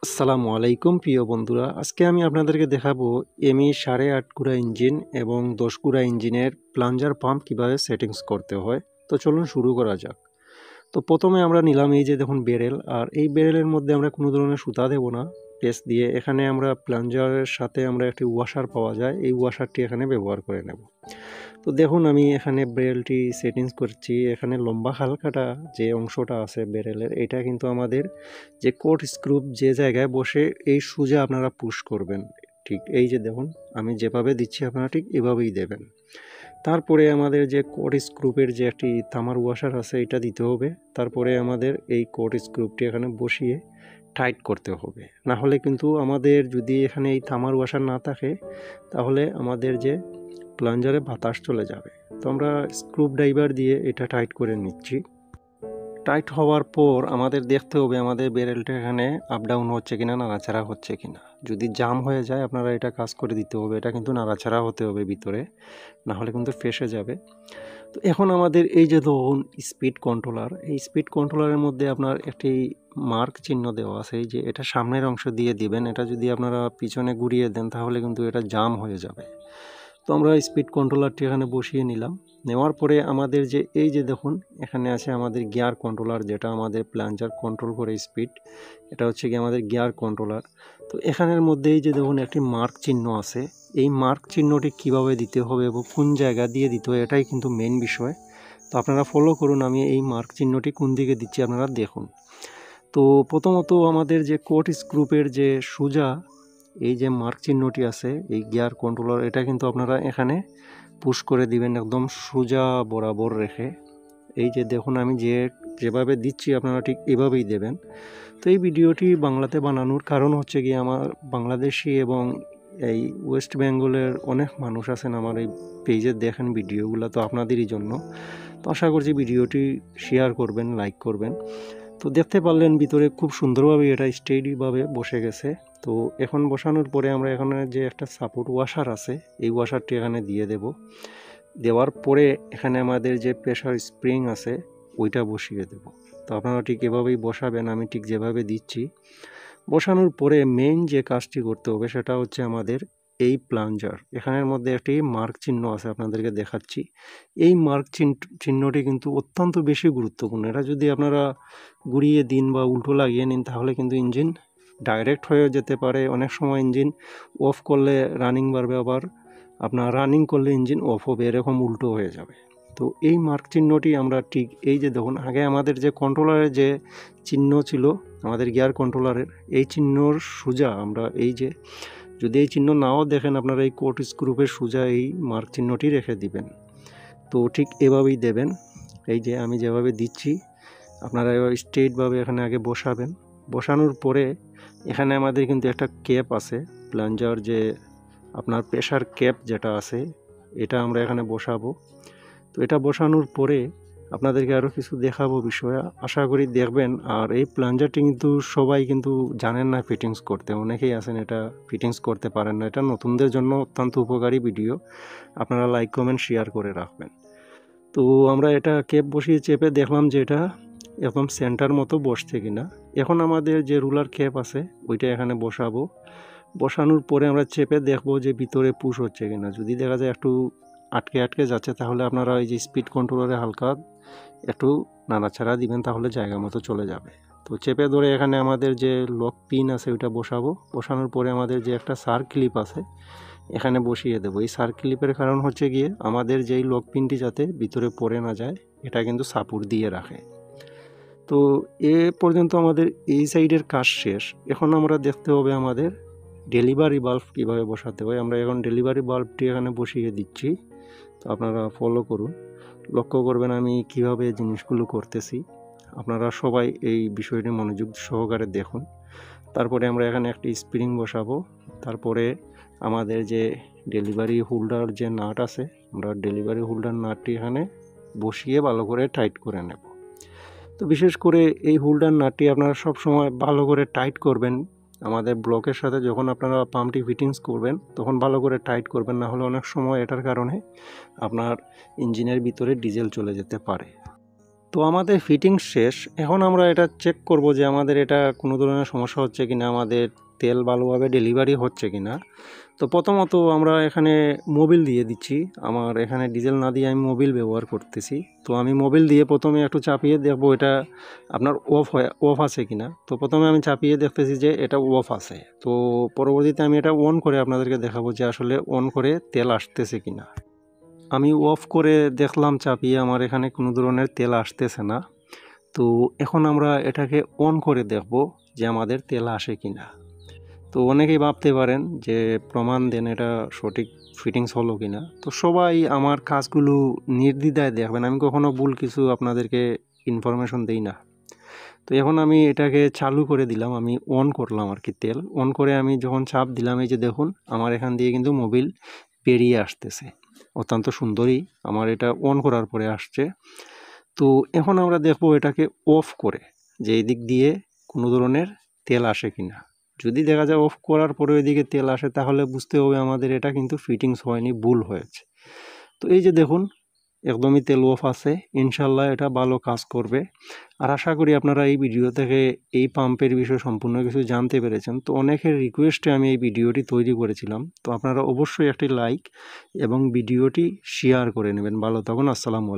আসসালামু আলাইকুম প্রিয় বন্ধুরা, আজকে আমি আপনাদেরকে দেখাবো এমই 8.5 গুড়া ইঞ্জিন এবং 10 গুড়া ইঞ্জিনের প্লাঞ্জার পাম্প কিভাবে সেটিংস করতে হয়। তো চলুন শুরু করা যাক। তো প্রথমে আমরা নিলাম এই যে দেখুন বেরেল, আর এই বেরেলের মধ্যে আমরা কোনো ধরনের সুতা দেব না পেস্ট দিয়ে। এখানে আমরা প্লাঞ্জারের সাথে আমরা একটি ওয়াশার পাওয়া যায়, এই ওয়াশারটি এখানে ব্যবহার করে নেব। তো দেখুন আমি এখানে বেরেলটি সেটিংস করছি। এখানে লম্বা হালকাটা যে অংশটা আছে বেরেলের, এটা কিন্তু আমাদের যে কোট স্ক্রু যে জায়গায় বসে এই সোজা আপনারা পুশ করবেন। ঠিক এই যে দেখুন আমি যেভাবে দিচ্ছি আপনারা ঠিক এভাবেই দেবেন। তারপরে আমাদের যে কোট স্ক্রুপের যে একটি তামার ওয়াশার আছে এটা দিতে হবে। তারপরে আমাদের এই কোট স্ক্রুপটি এখানে বসিয়ে টাইট করতে হবে, না হলে কিন্তু আমাদের যদি এখানে এই তামার ওয়াশার না থাকে তাহলে আমাদের যে প্লাঞ্জারে বাতাস চলে যাবে। তো আমরা স্ক্রু ড্রাইভার দিয়ে এটা টাইট করে নিচ্ছি। টাইট হওয়ার পর আমাদের দেখতে হবে আমাদের বেরেলটা এখানে আপ ডাউন হচ্ছে কিনা, নাড়াচাড়া হচ্ছে কিনা। যদি জাম হয়ে যায় আপনারা এটা কাজ করে দিতে হবে, এটা কিন্তু নাড়াচাড়া হতে হবে ভিতরে, না হলে কিন্তু ফেসে যাবে। তো এখন আমাদের এই যে ধরুন স্পিড কন্ট্রোলার, এই স্পিড কন্ট্রোলারের মধ্যে আপনার একটি মার্ক চিহ্ন দেওয়া আছে, এই যে এটা সামনের অংশ দিয়ে দিবেন। এটা যদি আপনারা পিছনে ঘুরিয়ে দেন তাহলে কিন্তু এটা জাম হয়ে যাবে। তো আমরা স্পিড কন্ট্রোলারটি এখানে বসিয়ে নিলাম। নেওয়ার পরে আমাদের যে এই যে দেখুন এখানে আছে আমাদের গিয়ার কন্ট্রোলার, যেটা আমাদের প্লাঞ্জার কন্ট্রোল করে স্পিড, এটা হচ্ছে কি আমাদের গিয়ার কন্ট্রোলার। তো এখানের মধ্যে এই যে দেখুন একটি মার্ক চিহ্ন আছে, এই মার্ক চিহ্নটি কিভাবে দিতে হবে এবং কোন জায়গা দিয়ে দিতে হবে এটাই কিন্তু মেইন বিষয়। তো আপনারা ফলো করুন, আমি এই মার্ক চিহ্নটি কোন দিকে দিচ্ছি আপনারা দেখুন। তো প্রথমত আমাদের যে কোট স্ক্রুপের যে সোজা এই যে মার্ক চিহ্নটি আছে এই গিয়ার কন্ট্রোলার, এটা কিন্তু আপনারা এখানে পুশ করে দিবেন একদম সোজা বরাবর রেখে। এই যে দেখুন আমি যেভাবে দিচ্ছি আপনারা ঠিক এভাবেই দেবেন। তো এই ভিডিওটি বাংলাতে বানানোর কারণ হচ্ছে কি আমার বাংলাদেশি এবং এই ওয়েস্ট বেঙ্গলের অনেক মানুষ আছেন আমার এই পেজে দেখেন ভিডিওগুলো, তো আপনাদেরই জন্য। তো আশা করছি ভিডিওটি শেয়ার করবেন, লাইক করবেন। তো দেখতে পারলেন ভিতরে খুব সুন্দরভাবে এটা স্টেডিভাবে বসে গেছে। তো এখন বসানোর পরে আমরা এখানে যে একটা সাপোর্ট ওয়াশার আছে এই ওয়াশারটি এখানে দিয়ে দেব। দেওয়ার পরে এখানে আমাদের যে প্রেশার স্প্রিং আছে ওইটা বসিয়ে দেব। তো আপনারা ঠিক এভাবেই বসাবেন, আমি ঠিক যেভাবে দিচ্ছি। বসানোর পরে মেইন যে কাজটি করতে হবে সেটা হচ্ছে আমাদের এই প্লাঞ্জার, এখানের মধ্যে একটি মার্ক চিহ্ন আছে আপনাদেরকে দেখাচ্ছি। এই মার্ক চিহ্নটি কিন্তু অত্যন্ত বেশি গুরুত্বপূর্ণ। এটা যদি আপনারা ঘুরিয়ে দিন বা উল্টো লাগিয়ে নিন তাহলে কিন্তু ইঞ্জিন ডাইরেক্ট হয়ে যেতে পারে। অনেক সময় ইঞ্জিন অফ করলে রানিং বাড়বে, আবার আপনার রানিং করলে ইঞ্জিন অফ হবে, এরকম উল্টো হয়ে যাবে। তো এই মার্ক চিহ্নটি আমরা ঠিক এই যে দেখুন আগে আমাদের যে কন্ট্রোলারের যে চিহ্ন ছিল আমাদের গিয়ার কন্ট্রোলারের, এই চিহ্নর সোজা আমরা এই যে যদি এই চিহ্ন নাও দেখেন আপনারা এই কোট স্ক্রুপের সোজা এই মার্ক চিহ্নটি রেখে দিবেন। তো ঠিক এভাবেই দেবেন। এই যে আমি যেভাবে দিচ্ছি আপনারা এবার স্ট্রেটভাবে এখানে আগে বসাবেন। বসানোর পরে এখানে আমাদের কিন্তু একটা ক্যাপ আছে, প্লাঞ্জার যে আপনার প্রেশার ক্যাপ যেটা আছে এটা আমরা এখানে বসাবো। তো এটা বসানোর পরে আপনাদেরকে আরও কিছু দেখাবো বিষয়, আশা করি দেখবেন। আর এই প্লাঞ্জারটি কিন্তু সবাই কিন্তু জানেন না ফিটিংস করতে, অনেকেই আছেন এটা ফিটিংস করতে পারেন না। এটা নতুনদের জন্য অত্যন্ত উপকারী ভিডিও, আপনারা লাইক কমেন্ট শেয়ার করে রাখবেন। তো আমরা এটা ক্যাপ বসিয়ে চেপে দেখলাম যে এটা একদম সেন্টার মতো বসছে কিনা। এখন আমাদের যে রুলার ক্যাপ আছে ওইটা এখানে বসাবো। বসানোর পরে আমরা চেপে দেখবো যে ভিতরে পুশ হচ্ছে কিনা। যদি দেখা যায় একটু আটকে আটকে যাচ্ছে তাহলে আপনারা এই যে স্পিড কন্ট্রোলারে হালকা একটু নাড়াচাড়া দিবেন, তাহলে জায়গা মতো চলে যাবে। তো চেপে ধরে এখানে আমাদের যে লক পিন আছে ওইটা বসাবো। বসানোর পরে আমাদের যে একটা সার ক্লিপ আছে এখানে বসিয়ে দেবো। এই সার ক্লিপের কারণ হচ্ছে গিয়ে আমাদের যেই লক পিনটি যাতে ভিতরে পড়ে না যায়, এটা কিন্তু সাপোর্ট দিয়ে রাখে। তো এ পর্যন্ত আমাদের এই সাইডের কাজ শেষ। এখন আমরা দেখতে হবে আমাদের ডেলিভারি বাল্ব কীভাবে বসাতে হয়। আমরা এখন ডেলিভারি বাল্বটি এখানে বসিয়ে দিচ্ছি। তো আপনারা ফলো করুন, লক্ষ্য করবেন আমি কিভাবে জিনিসগুলো করতেছি। আপনারা সবাই এই বিষয়টি মনোযোগ সহকারে দেখুন। তারপরে আমরা এখানে একটি স্প্রিং বসাবো। তারপরে আমাদের যে ডেলিভারি হোল্ডার যে নাট আছে আমরা ডেলিভারি হোল্ডার নাটটি এখানে বসিয়ে ভালো করে টাইট করে নেব। তো বিশেষ করে এই হোল্ডার নাটটি আপনারা সব সময় ভালো করে টাইট করবেন। আমাদের ব্লকের সাথে যখন আপনারা পাম্পটি ফিটিংস করবেন তখন ভালো করে টাইট করবেন, না হলে অনেক সময় এটার কারণে আপনার ইঞ্জিনের ভিতরে ডিজেল চলে যেতে পারে। তো আমাদের ফিটিং শেষ। এখন আমরা এটা চেক করব যে আমাদের এটা কোনো ধরনের সমস্যা হচ্ছে কিনা, আমাদের তেল ভালোভাবে ডেলিভারি হচ্ছে কিনা। তো প্রথমত আমরা এখানে মোবিল দিয়ে দিচ্ছি। আমার এখানে ডিজেল না দিয়ে আমি মোবিল ব্যবহার করতেছি। তো আমি মোবিল দিয়ে প্রথমে একটু চাপিয়ে দেখব এটা আপনার অফ আছে কিনা। তো প্রথমে আমি চাপিয়ে দেখতেছি যে এটা অফ আছে। তো পরবর্তীতে আমি এটা অন করে আপনাদেরকে দেখাবো যে আসলে অন করে তেল আসতেছে কিনা। আমি অফ করে দেখলাম চাপিয়ে, আমার এখানে কোনো ধরনের তেল আসতেছে না। তো এখন আমরা এটাকে অন করে দেখব যে আমাদের তেল আসে কিনা। তো অনেকেই ভাবতে পারেন যে প্রমাণ দেন এটা সঠিক ফিটিংস হলো কিনা। তো সবাই আমার কাজগুলো নির্দ্বিধায় দেখবেন, আমি কখনো ভুল কিছু আপনাদেরকে ইনফরমেশন দেই না। তো এখন আমি এটাকে চালু করে দিলাম, আমি অন করলাম আর কি। তেল অন করে আমি যখন চাপ দিলাম, এই যে দেখুন আমার এখান দিয়ে কিন্তু মোবিল বেরিয়ে আসতেছে অত্যন্ত সুন্দরই। আমার এটা অন করার পরে আসছে। তো এখন আমরা দেখব এটাকে অফ করে যে এই দিক দিয়ে কোনো ধরনের তেল আসে কিনা। যদি দেখা যায় অফ করার পরে ওইদিকে তেল আসে, তাহলে বুঝতে হবে আমাদের এটা কিন্তু ফিটিংস হয়নি, ভুল হয়েছে। তো এই যে দেখুন একদমই তেল অফ আছে। ইনশাল্লাহ এটা ভালো কাজ করবে। আর আশা করি আপনারা এই ভিডিও থেকে এই পাম্পের বিষয়ে সম্পূর্ণ কিছু জানতে পেরেছেন। তো অনেকের রিকোয়েস্টে আমি এই ভিডিওটি তৈরি করেছিলাম। তো আপনারা অবশ্যই একটি লাইক এবং ভিডিওটি শেয়ার করে নেবেন। ভালো থাকুন। আসসালামু আলাইকুম।